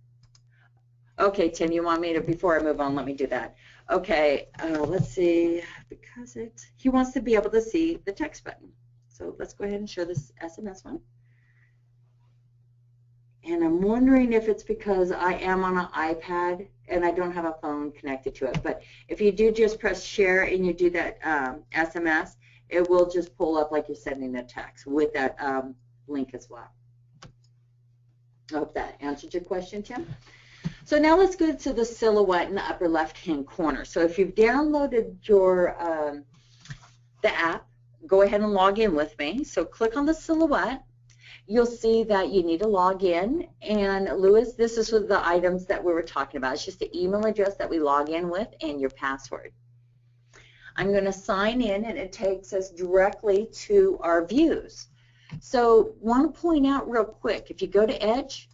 Okay, Tim, you want me to, before I move on, let me do that. Okay, let's see, because he wants to be able to see the text button. So let's go ahead and show this SMS one. And I'm wondering if it's because I am on an iPad and I don't have a phone connected to it. But if you do just press share and you do that SMS, it will just pull up like you're sending a text with that link as well. I hope that answered your question, Tim. So now let's go to the silhouette in the upper left-hand corner. So if you've downloaded your the app, go ahead and log in with me. So click on the silhouette. you'll see that you need to log in. And Louis, this is with the items that we were talking about. It's just the email address that we log in with and your password. I'm going to sign in, and it takes us directly to our views. So want to point out real quick, if you go to Edge,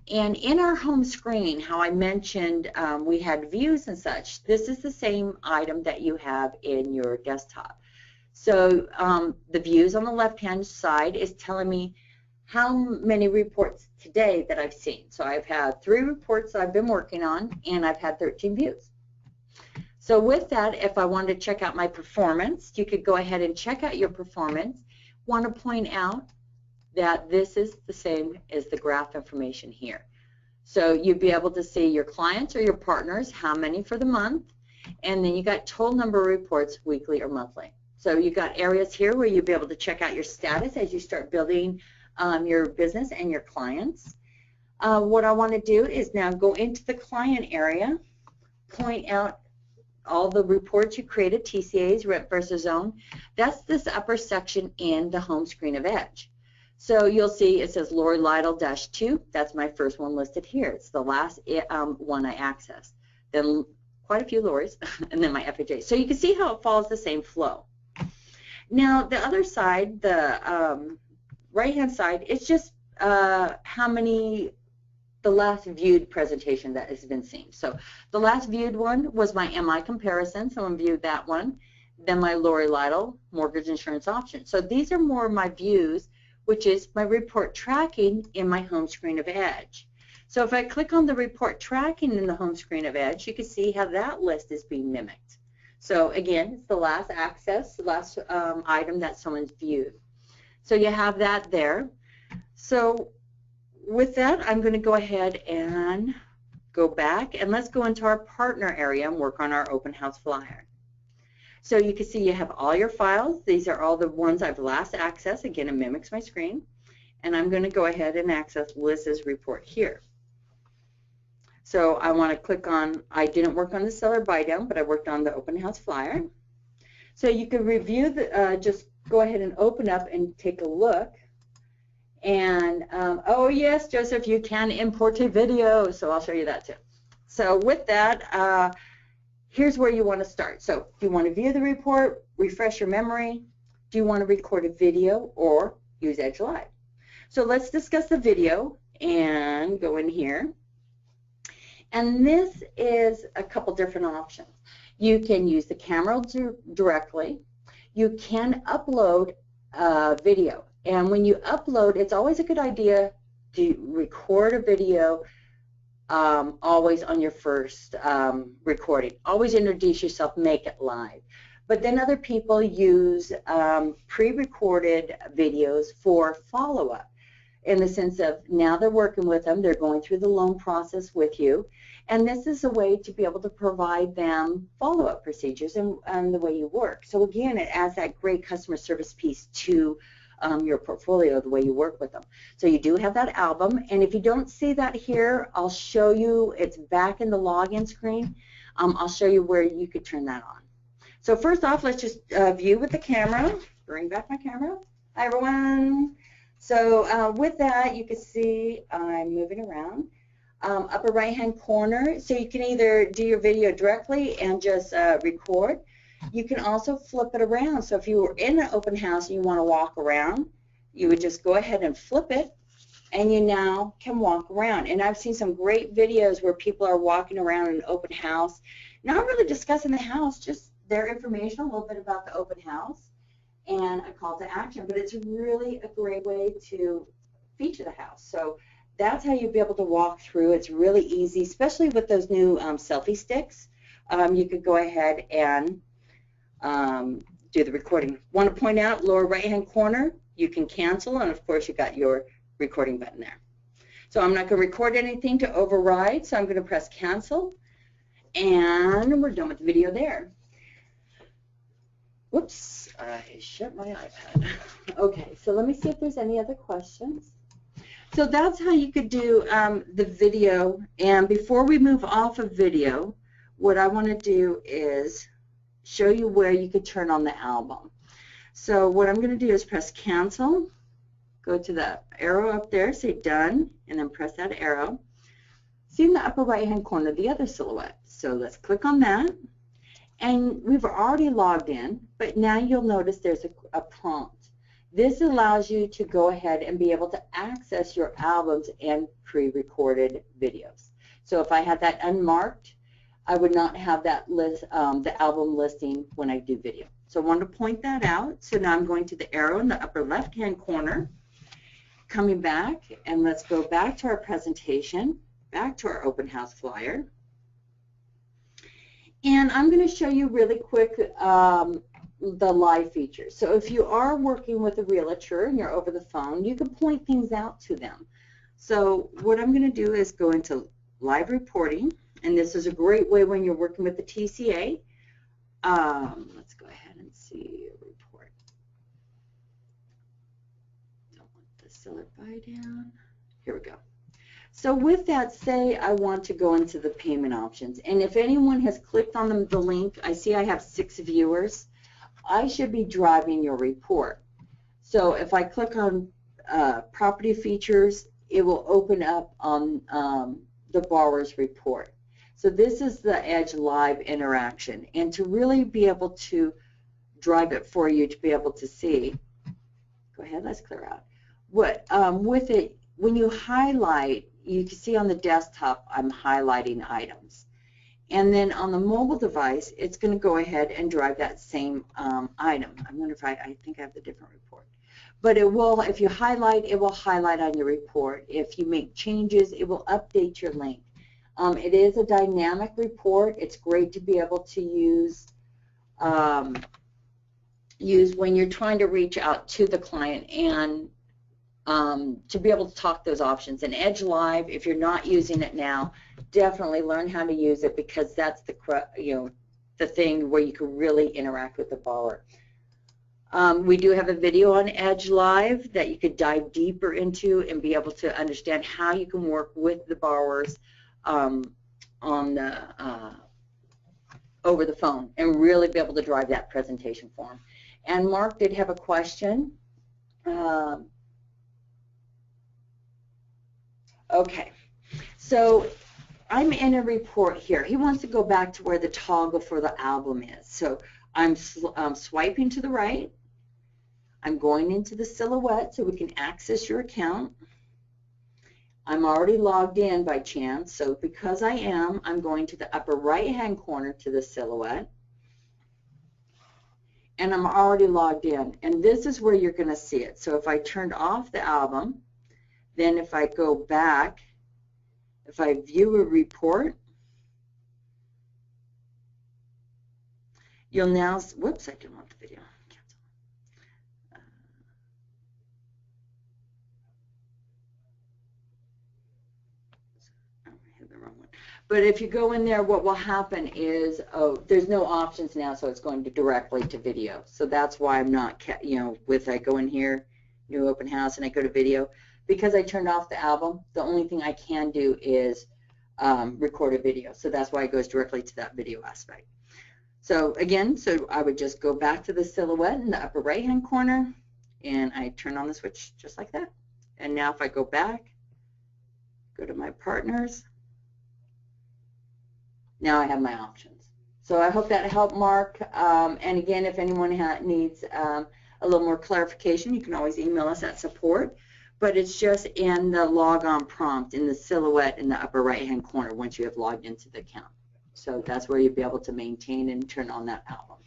and in our home screen, how I mentioned we had views and such, this is the same item that you have in your desktop. So the views on the left-hand side is telling me how many reports today that I've seen. So I've had 3 reports that I've been working on, and I've had 13 views. So with that, if I wanted to check out my performance, you could go ahead and check out your performance. Want to point out that this is the same as the graph information here. So you'd be able to see your clients or your partners, how many for the month, and then you got total number of reports weekly or monthly. So you got areas here where you'll be able to check out your status as you start building your business and your clients. What I want to do is now go into the client area, point out all the reports you created, TCAs, rent versus own. That's this upper section in the home screen of Edge. So you'll see it says Lori Lytle-2. That's my first one listed here. It's the last one I accessed. Then quite a few Loris, and then my FHA. So you can see how it follows the same flow. Now the other side, the right-hand side, it's just how many the last viewed presentation that has been seen. So the last viewed one was my MI comparison. Someone viewed that one. Then my Lori Lytle mortgage insurance option. So these are more of my views, which is my report tracking in my home screen of Edge. So if I click on the report tracking in the home screen of Edge, you can see how that list is being mimicked. So again, it's the last access, the last item that someone's viewed. So you have that there. So with that, I'm going to go ahead and go back, and let's go into our partner area and work on our open house flyer. So you can see you have all your files. These are all the ones I've last accessed. Again, it mimics my screen. And I'm going to go ahead and access Liz's report here. So I want to click on, I didn't work on the seller buy down, but I worked on the open house flyer. So you can review, just go ahead and open up and take a look. And oh yes, Joseph, you can import a video, so I'll show you that too. So with that, here's where you want to start. So if you want to view the report, refresh your memory, do you want to record a video or use Edge Live? So let's discuss the video and go in here. And this is a couple different options. You can use the camera directly. You can upload video. And when you upload, it's always a good idea to record a video always on your first recording. Always introduce yourself, make it live. But then other people use pre-recorded videos for follow-up, in the sense of now they're working with them, they're going through the loan process with you, and this is a way to be able to provide them follow-up procedures and the way you work. So again, it adds that great customer service piece to your portfolio, the way you work with them. So you do have that album, and if you don't see that here, I'll show you, it's back in the login screen. I'll show you where you could turn that on. So first off, let's just view with the camera. Bring back my camera. Hi everyone. So with that, you can see I'm moving around. Upper right hand corner, so you can either do your video directly and just record. You can also flip it around. So if you were in an open house and you want to walk around, you would just go ahead and flip it, and you now can walk around. And I've seen some great videos where people are walking around in an open house, not really discussing the house, just their information, a little bit about the open house, and a call to action. But it's really a great way to feature the house. So that's how you'll be able to walk through. It's really easy, especially with those new selfie sticks. You could go ahead and do the recording. Want to point out, lower right hand corner, you can cancel, and of course you got your recording button there. So I'm not going to record anything to override, so I'm going to press cancel, and we're done with the video there. Whoops, I shut my iPad. Okay, so let me see if there's any other questions. So that's how you could do the video, and before we move off of video, what I want to do is show you where you could turn on the album. So what I'm going to do is press cancel, go to the arrow up there, say done, and then press that arrow. See in the upper right hand corner the other silhouette. So let's click on that. And we've already logged in, but now you'll notice there's a prompt. This allows you to go ahead and be able to access your albums and pre-recorded videos. So if I had that unmarked, I would not have that list, the album listing when I do video. So I want to point that out. So now I'm going to the arrow in the upper left-hand corner, coming back, and let's go back to our presentation, back to our open house flyer. And I'm going to show you really quick the live features. So if you are working with a realtor and you're over the phone, you can point things out to them. So what I'm going to do is go into live reporting, and this is a great way when you're working with the TCA. Let's go ahead and see a report. Don't want the seller buy down. Here we go. So with that, say I want to go into the payment options, and if anyone has clicked on the link, I see I have 6 viewers. I should be driving your report. So if I click on property features, it will open up on the borrower's report. So this is the Edge Live interaction, and to really be able to drive it for you to be able to see, go ahead, let's clear out. What with it, when you highlight, you can see on the desktop I'm highlighting items. And then on the mobile device, it's going to go ahead and drive that same item. I wonder if I think I have the different report. But it will, if you highlight, it will highlight on your report. If you make changes, it will update your link. It is a dynamic report. It's great to be able to use when you're trying to reach out to the client and to be able to talk those options. And Edge Live, if you're not using it now, definitely learn how to use it, because that's the thing where you can really interact with the borrower. We do have a video on Edge Live that you could dive deeper into and be able to understand how you can work with the borrowers on the over the phone and really be able to drive that presentation for them. And Mark did have a question. Okay, so I'm in a report here. He wants to go back to where the toggle for the album is. So I'm swiping to the right. I'm going into the silhouette so we can access your account. I'm already logged in by chance, so because I am, I'm going to the upper right-hand corner to the silhouette. And I'm already logged in. And this is where you're going to see it. So if I turned off the album, then if I go back, if I view a report, you'll now, whoops, I didn't want the video. Cancel. I hit the wrong one. But if you go in there, what will happen is, there's no options now, so it's going to directly to video. So that's why I'm not, I go in here, new open house, and I go to video. Because I turned off the album, the only thing I can do is record a video. So that's why it goes directly to that video aspect. So again, I would just go back to the silhouette in the upper right-hand corner, and I turn on the switch just like that. And now if I go back, go to my partners, now I have my options. So I hope that helped, Mark. And again, if anyone needs a little more clarification, you can always email us at support. But it's just in the log-on prompt in the silhouette in the upper right-hand corner once you have logged into the account. So that's where you'll be able to maintain and turn on that album.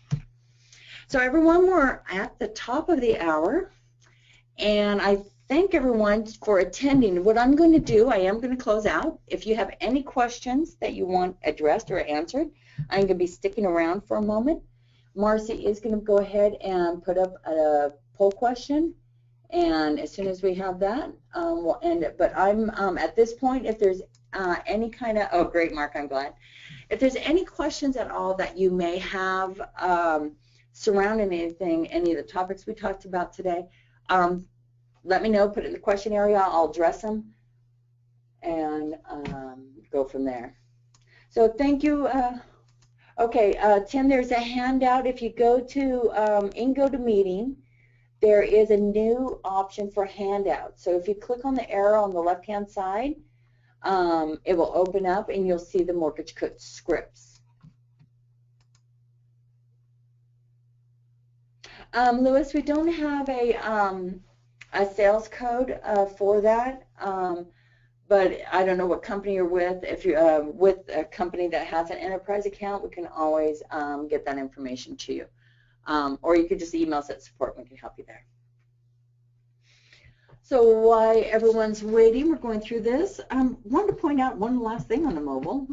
So everyone, we're at the top of the hour, and I thank everyone for attending. What I'm going to do, I am going to close out. If you have any questions that you want addressed or answered, I'm going to be sticking around for a moment. Marcy is going to go ahead and put up a poll question. And as soon as we have that, we'll end it. But I'm at this point, if there's any kind of, oh great, Mark, I'm glad. If there's any questions at all that you may have surrounding anything, any of the topics we talked about today, let me know, put it in the question area, I'll address them and go from there. So thank you. Okay, Tim, there's a handout. If you go to in GoToMeeting, there is a new option for handouts. So if you click on the arrow on the left-hand side, it will open up and you'll see the mortgage coach scripts. Louis, we don't have a sales code for that, but I don't know what company you're with. If you're with a company that has an enterprise account, we can always get that information to you. Or you could just email us at support and we can help you there. So while everyone's waiting, we're going through this. Wanted to point out one last thing on the mobile,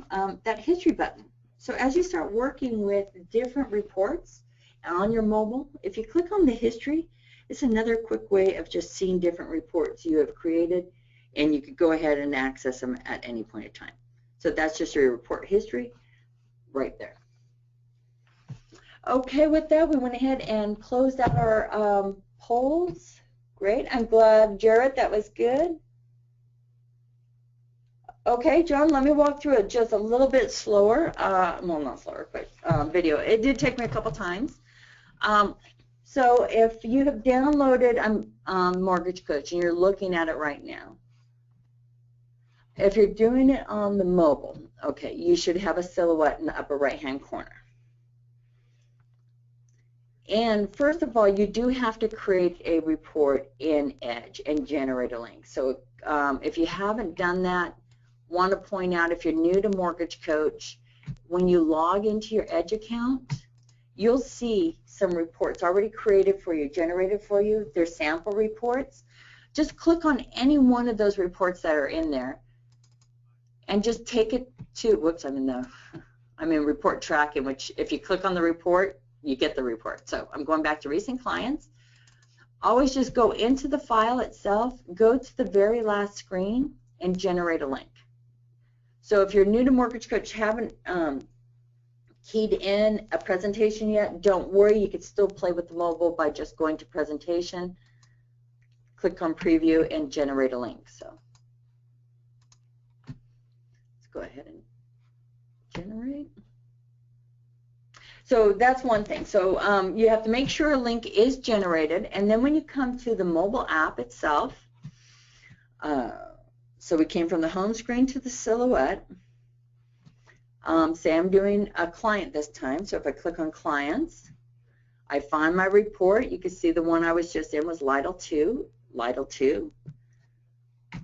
that history button. So as you start working with different reports on your mobile, if you click on the history, it's another quick way of just seeing different reports you have created, and you could go ahead and access them at any point in time. So that's just your report history right there. Okay, with that, we went ahead and closed out our polls. Great. I'm glad, Jarrett, that was good. Okay, John, let me walk through it just a little bit slower. Well, not slower, but video. It did take me a couple times. So if you have downloaded Mortgage Coach and you're looking at it right now, if you're doing it on the mobile, okay, you should have a silhouette in the upper right-hand corner. And first of all, you do have to create a report in Edge and generate a link. So if you haven't done that, want to point out, if you're new to Mortgage Coach, when you log into your Edge account, you'll see some reports already created for you, generated for you. They're sample reports. Just click on any one of those reports that are in there and just take it to, whoops, I'm in report tracking, which if you click on the report, you get the report. So I'm going back to recent clients. Always just go into the file itself, go to the very last screen, and generate a link. So if you're new to Mortgage Coach, haven't keyed in a presentation yet, don't worry, you can still play with the mobile by just going to presentation, click on preview, and generate a link. So let's go ahead and generate. So that's one thing. So you have to make sure a link is generated, and then when you come to the mobile app itself, so we came from the home screen to the silhouette. Say I'm doing a client this time, so if I click on clients, I find my report. You can see the one I was just in was Lytle 2,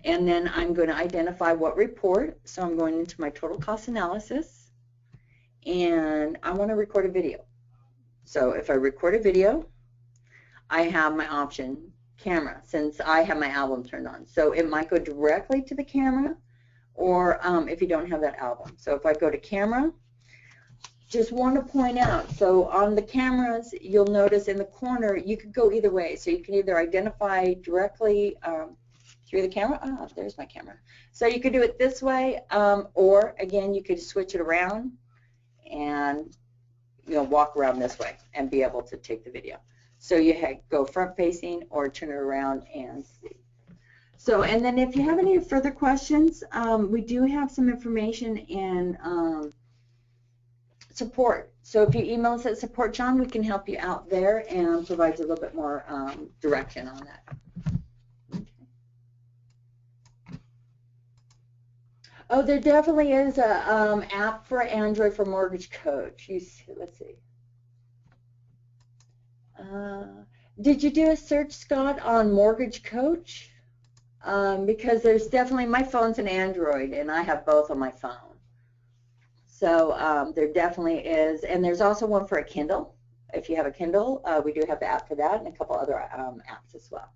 and then I'm going to identify what report. So I'm going into my total cost analysis, and I want to record a video. So if I record a video, I have my option camera, since I have my album turned on. So it might go directly to the camera, or if you don't have that album. So if I go to camera, just want to point out, so on the cameras, you'll notice in the corner, you could go either way. So you can either identify directly through the camera. Oh, there's my camera. So you could do it this way, or again, you could switch it around and walk around this way and be able to take the video. So you go front facing or turn it around and see. So, and then if you have any further questions, we do have some information in support. So if you email us at support, John, we can help you out there and provide you a little bit more direction on that. Okay. Oh, there definitely is a app for Android for Mortgage Coach. Let's see. Did you do a search, Scott, on Mortgage Coach? Because there's definitely, my phone's an Android, and I have both on my phone. So there definitely is, and there's also one for a Kindle. If you have a Kindle, we do have the app for that, and a couple other apps as well.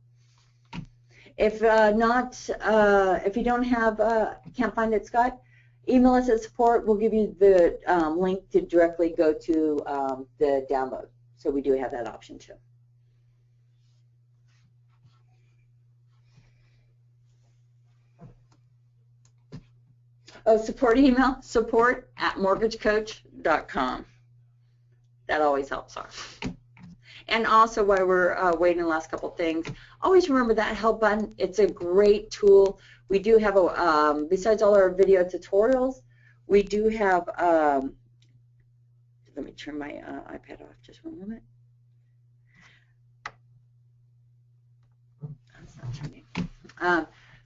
If if you don't have, can't find it, Scott, email us at support. We'll give you the link to directly go to the download. So we do have that option too. Oh, support email, support@mortgagecoach.com. That always helps us. And also, while we're waiting the last couple things, always remember that help button. It's a great tool. We do have a, besides all our video tutorials, we do have, let me turn my iPad off just one moment.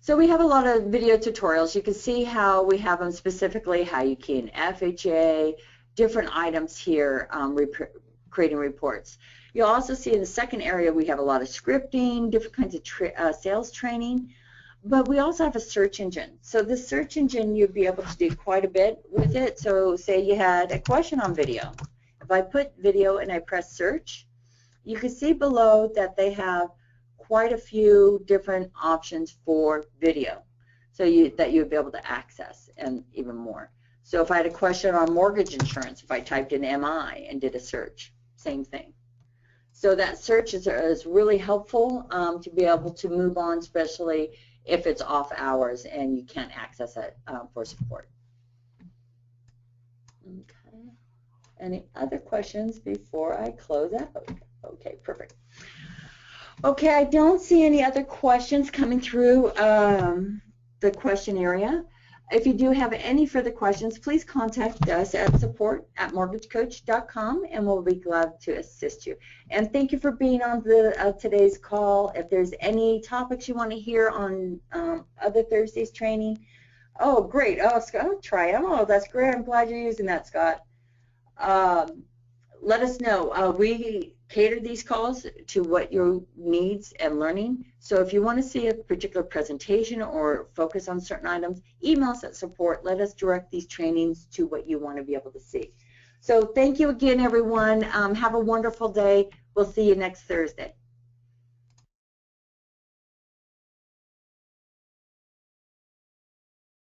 So we have a lot of video tutorials. You can see how we have them specifically, how you key in FHA, different items here, creating reports. You'll also see in the second area we have a lot of scripting, different kinds of sales training, but we also have a search engine. So this search engine, you'd be able to do quite a bit with it. So say you had a question on video. If I put video and I press search, you can see below that they have quite a few different options for video, so that you'd be able to access, and even more. So if I had a question on mortgage insurance, if I typed in MI and did a search, same thing. So that search is really helpful to be able to move on, especially if it's off hours and you can't access it for support. Okay. Any other questions before I close out? Okay, perfect. Okay, I don't see any other questions coming through the question area. If you do have any further questions, please contact us at support@mortgagecoach.com, and we'll be glad to assist you. And thank you for being on today's call. If there's any topics you want to hear on other Thursday's training, oh, great. Oh, Scott, try them. Oh, that's great. I'm glad you're using that, Scott. Let us know. We cater these calls to what your needs and learning. So if you want to see a particular presentation or focus on certain items, email us at support. Let us direct these trainings to what you want to be able to see. So thank you again, everyone. Have a wonderful day. We'll see you next Thursday.